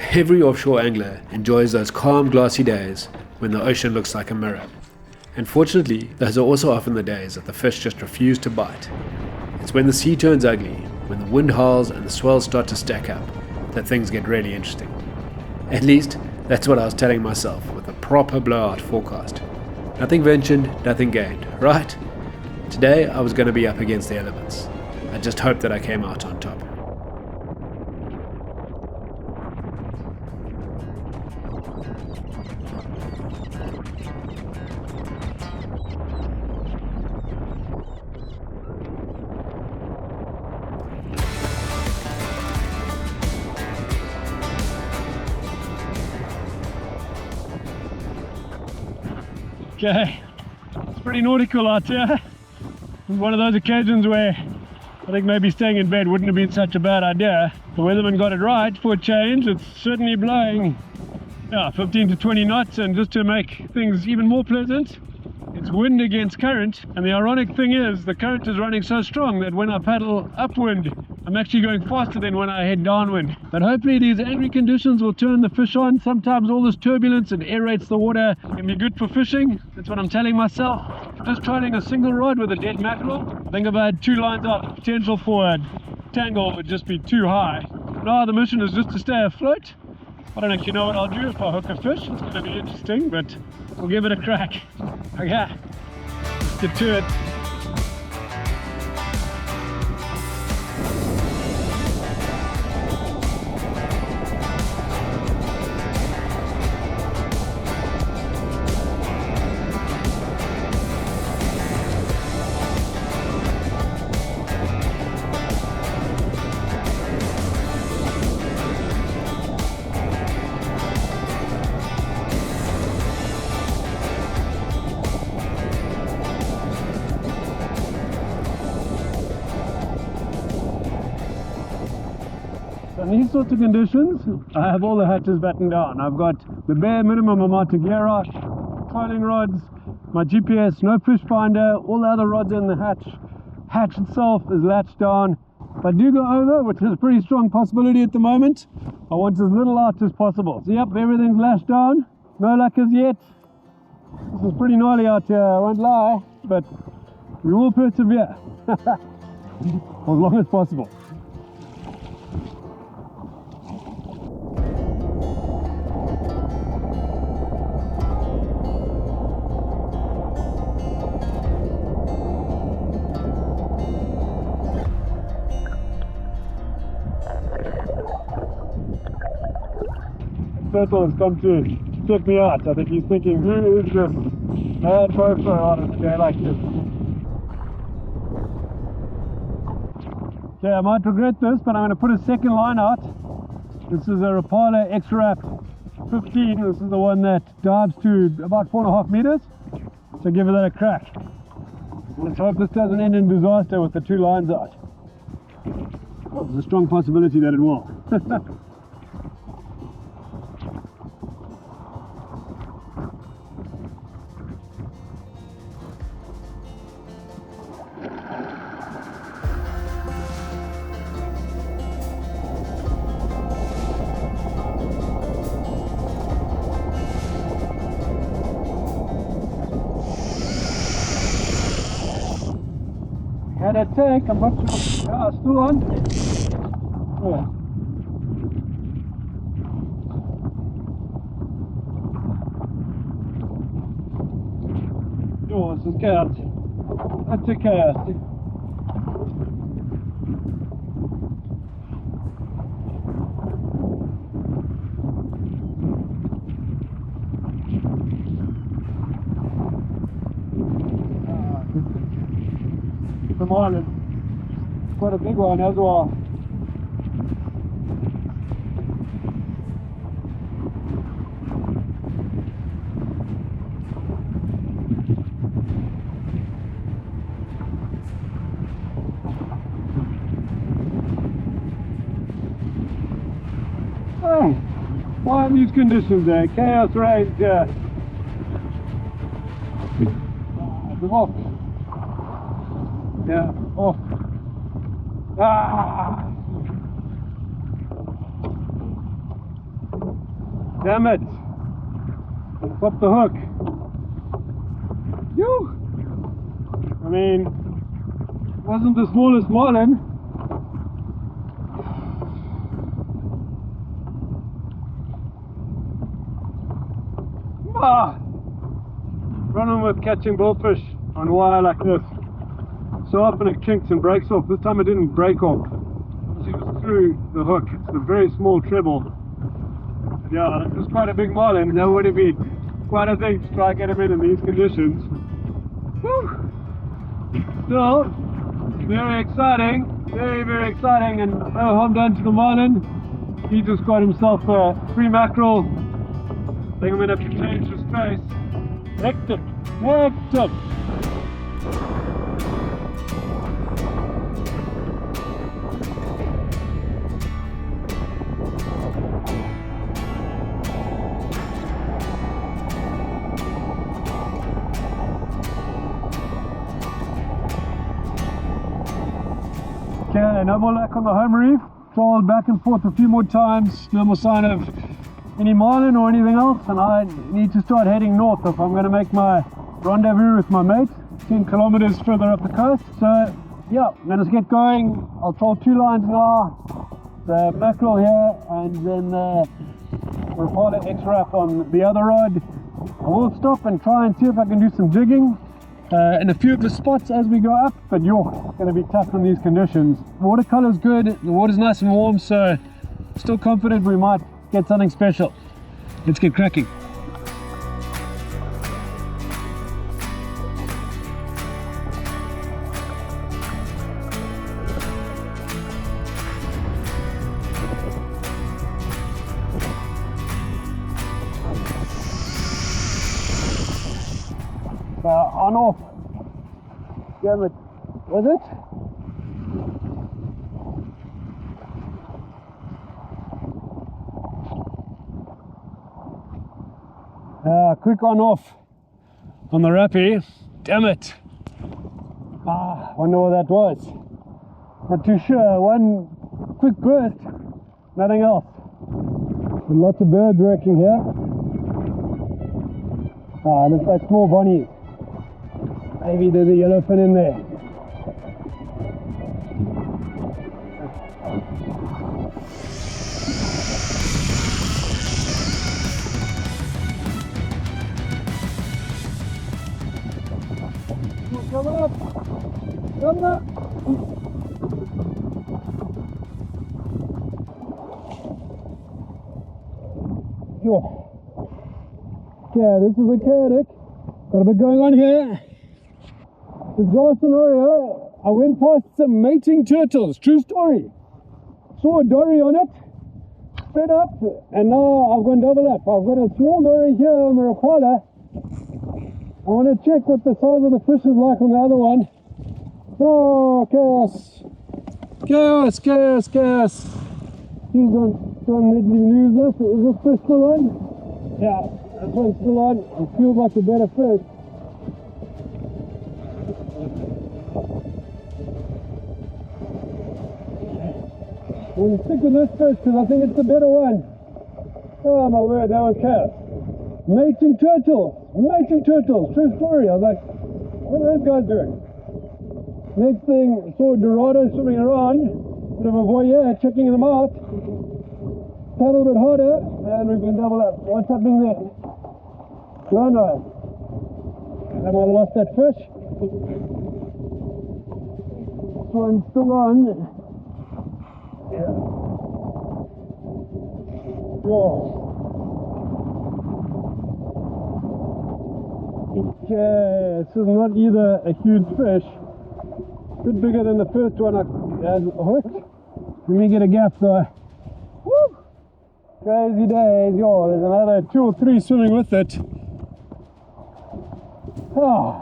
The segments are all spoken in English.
Every offshore angler enjoys those calm, glassy days when the ocean looks like a mirror. And fortunately, those are also often the days that the fish just refuse to bite. It's when the sea turns ugly, when the wind howls and the swells start to stack up, that things get really interesting. At least, that's what I was telling myself with a proper blowout forecast. Nothing ventured, nothing gained, right? Today, I was going to be up against the elements. I just hoped that I came out on top. Okay, it's pretty nautical out here. It's one of those occasions where I think maybe staying in bed wouldn't have been such a bad idea. The weatherman got it right for a change. It's certainly blowing 15 to 20 knots, and just to make things even more pleasant, it's wind against current. And the ironic thing is the current is running so strong that when I paddle upwind, I'm actually going faster than when I head downwind. But hopefully these angry conditions will turn the fish on. Sometimes all this turbulence and aerates the water can be good for fishing. That's what I'm telling myself. Just trying a single rod with a dead mackerel. I think if I had two lines out, the potential for a tangle would just be too high. Now the mission is just to stay afloat. I don't actually know what I'll do if I hook a fish. It's going to be interesting, but we'll give it a crack. Okay, let's get to it. In these sorts of conditions, I have all the hatches battened down. I've got the bare minimum amount of gear out, trolling rods, my GPS, no fish finder, all the other rods in the hatch. Hatch itself is latched down. If I do go over, which is a pretty strong possibility at the moment, I want as little out as possible. So yep, everything's lashed down. No luck as yet. This is pretty gnarly out here, I won't lie, but we will persevere. As long as possible. Turtle has come to check me out. I think he's thinking, who is this mad ProFisha on a day like this? Okay, I might regret this, but I'm going to put a second line out. This is a Rapala X-Rap 15. This is the one that dives to about 4.5 meters. So give it that a crack. Let's hope this doesn't end in disaster with the two lines out. Well, there's a strong possibility that it will. Had a tank, I'm not sure. Still on. Yeah. Jo, så ska jag tycker jag. The Marlin, quite a big one as well. Oh, why in these conditions there? Chaos range. The off. Yeah, off. Ah! Damn it! Flip the hook. Phew! I mean, it wasn't the smallest marlin. Running with catching bullfish on wire like this. So often it kinks and breaks off. This time it didn't break off. It was through the hook. It's a very small treble. Yeah, it was quite a big marlin. That would have been quite a thing to try and get him in these conditions. Whew. Still, very exciting. Very, very exciting. And no harm done to the marlin. He just got himself a free mackerel. I think I'm going to have to change his face. Addictive. Addictive. Okay, no more luck on the home reef. Trawled back and forth a few more times. No more sign of any marlin or anything else, and I need to start heading north if I'm going to make my rendezvous with my mate 10 kilometers further up the coast. So yeah, I'm going to get going. I'll trawl 2 lines now, the mackerel here and then the Dorado X-Wrap on the other rod. I will stop and try and see if I can do some jigging in a few of the spots as we go up, but it's going to be tough in these conditions. The watercolor's good, the water's nice and warm, so still confident we might get something special. Let's get cracking. On off. Damn it. Was it? Quick on off on the rappy. Damn it. Wonder what that was. Not too sure. One quick burst, nothing else. And lots of birds working here. Looks like small bonnies. Maybe there's a yellowfin in there. Coming up! Coming up! Yeah, this is a Kayak. Got a bit going on here. This last scenario, I went past some mating turtles, true story. Saw a dory on it, sped up, and now I've gone double up. I've got a small dory here on the recorder. I want to check what the size of the fish is like on the other one. Oh, chaos! Chaos, chaos, chaos! Please don't let me lose this. Is this fish still on? Yeah, this one's still on. It feels like a better fish. We'll stick with this fish because I think it's the better one. Oh my word, that was chaos. Mating turtles, true story. I was like, what are those guys doing? Next thing, saw Dorado swimming around, bit of a voyeur, checking them out. Paddle a bit harder, and we've been double up. What's happening there? No, no. Have I lost that fish? This one's still on. Yeah. Whoa. Okay, this is not either a huge fish, a bit bigger than the first one I had hooked. Let me get a gaff though. Woo! Crazy days, there's another 2 or 3 swimming with it.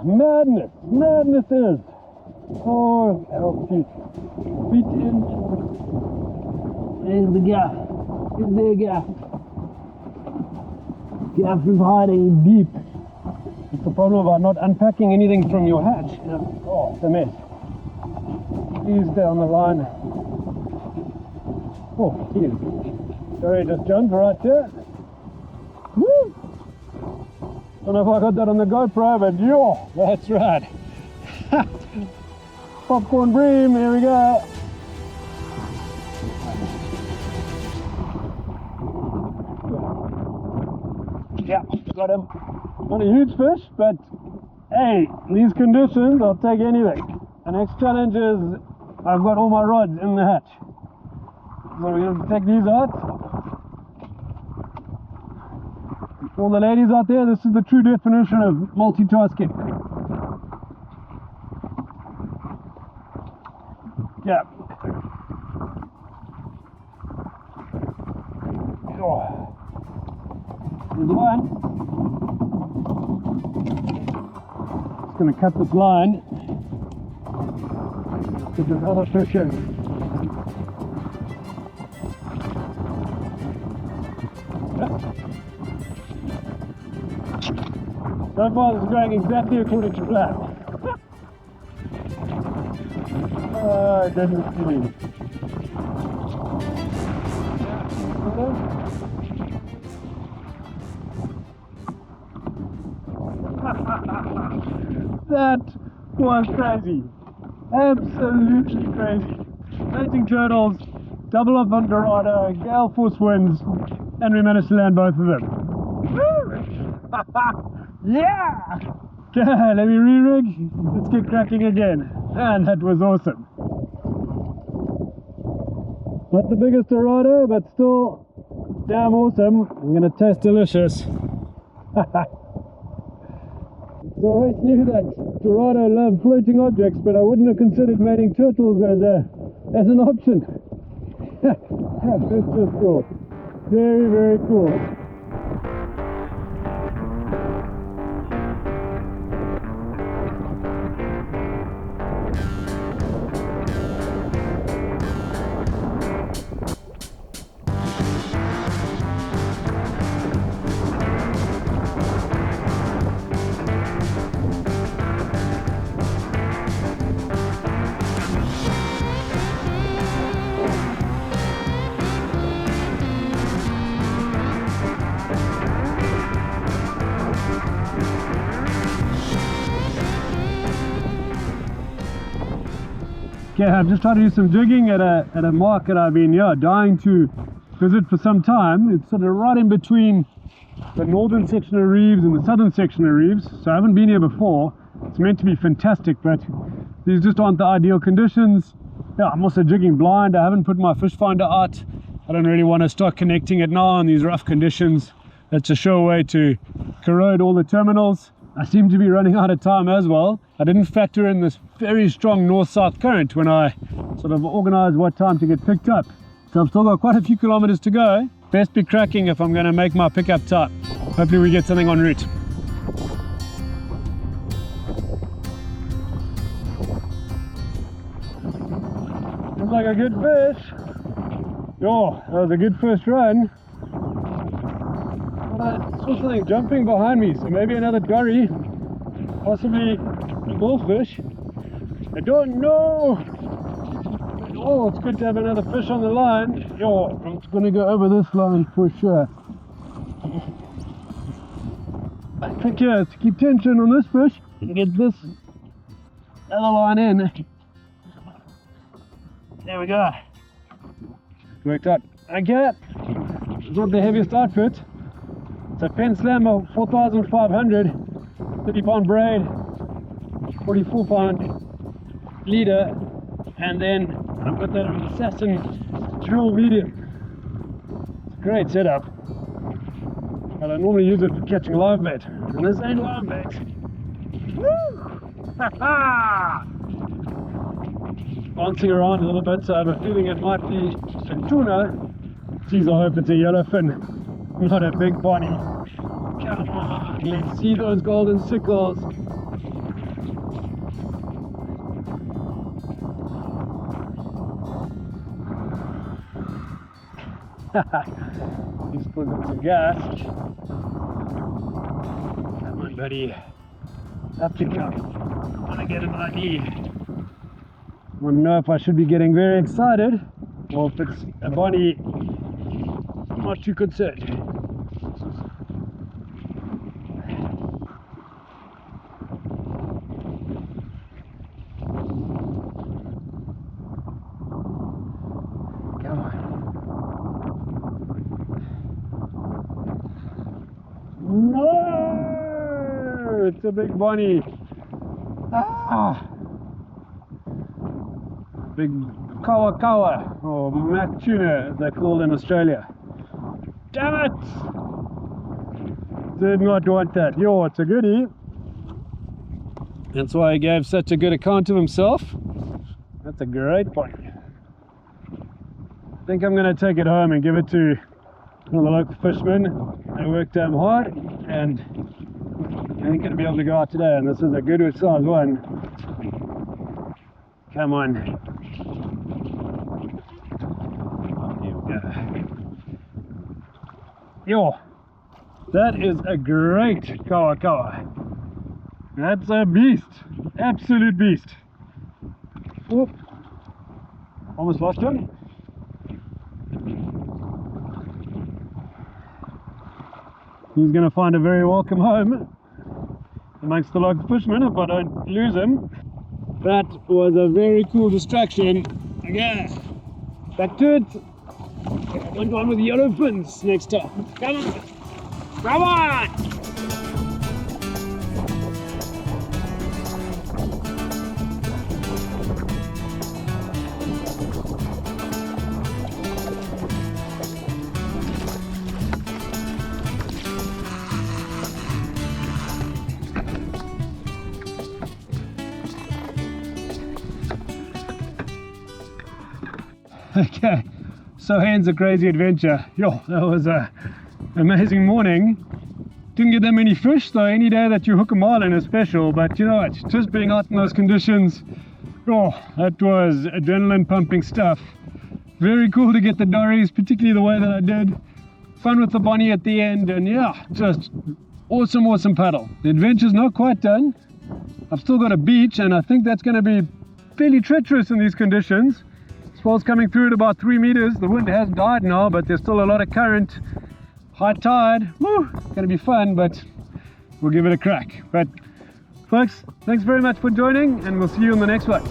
Madness, madness is. Oh, feet in. There's the gaff. Is there a gaff? Gaff is hiding deep. It's the problem about not unpacking anything from your hatch. Oh, it's a mess. Please stay on the line. Oh, geez. Sorry, just jumped right there. Woo! Don't know if I got that on the GoPro, but yo, that's right. Popcorn bream, here we go. Yeah, got him. Not a huge fish, but hey, these conditions, I'll take anything. The next challenge is I've got all my rods in the hatch. So we're going to take these out. All the ladies out there, this is the true definition of multitasking. Yeah. Oh. There's one. Just going to cut this line. Get this other fish in. So far this is going exactly according to plan. Oh, goodness me. That was crazy. Absolutely crazy. Floating turtles, double up on Dorado, gale force winds, and we managed to land both of them. Yeah! Okay, let me re-rig. Let's get cracking again. And that was awesome. Not the biggest Dorado, but still damn awesome. I'm gonna taste delicious. So I always knew that Dorado loved floating objects, but I wouldn't have considered mating turtles as an option. That's just cool. Very, very cool. Okay, I'm just trying to do some jigging at a mark that I've been dying to visit for some time. It's sort of right in between the northern section of reefs and the southern section of reefs, so I haven't been here before. It's meant to be fantastic, but these just aren't the ideal conditions. Yeah, I'm also jigging blind. I haven't put my fish finder out. I don't really want to start connecting it now in these rough conditions. That's a sure way to corrode all the terminals. I seem to be running out of time as well. I didn't factor in this very strong north-south current when I sort of organized what time to get picked up. So I've still got quite a few kilometers to go. Best be cracking if I'm going to make my pickup time. Hopefully we get something en route. Looks like a good fish. Oh, that was a good first run. But I saw something jumping behind me, so maybe another dory, possibly a bullfish. I don't know. Oh, it's good to have another fish on the line. Yo, I'm going to go over this line for sure. I think, yeah, to keep tension on this fish and get this other line in. There we go. Worked out. Okay, it's not the heaviest outfit. It's a Pen Slammer 4500, 30 pound braid, 44 pound leader, and then I've got that Assassin drill medium. It's a great setup. And I normally use it for catching live bait, and this ain't live bait. Woo! Ha ha! Bouncing around a little bit, so I have a feeling it might be some tuna. Jeez, I hope it's a yellowfin. Not a big body. Come on, let's see those golden sickles. He's putting up some gas. Come on, buddy. Up you come. I want to get an ID. I want to know if I should be getting very excited or if it's a body I'm not too concerned. No! It's a big bunny. Ah! Big kawa or mac tuna as they're called in Australia. Damn it! Did not want that. Yo, it's a goodie. That's why he gave such a good account of himself. That's a great one. I think I'm going to take it home and give it to one of the local fishermen. They worked damn hard and I ain't going to be able to go out today, and this is a good size one. Come on. Here we go. Yo, that is a great kawa. That's a beast, absolute beast. Oop. Almost lost him. He's going to find a very welcome home amongst the local fishermen if I don't lose him. That was a very cool distraction. Okay, back to it. I want one with yellow fins next time. Come on! Come on! Okay, so ends a crazy adventure. Yo, that was a amazing morning. Didn't get that many fish, so any day that you hook a marlin is special, but you know what, just being out in those conditions, oh, that was adrenaline pumping stuff. Very cool to get the dories, particularly the way that I did. Fun with the bunny at the end, and yeah, just awesome paddle. The adventure's not quite done. I've still got a beach, and I think that's going to be fairly treacherous in these conditions. Swell's coming through at about 3 meters. The wind has died now, but there's still a lot of current. High tide. Woo! Gonna be fun, but we'll give it a crack. But folks, thanks very much for joining, and we'll see you on the next one.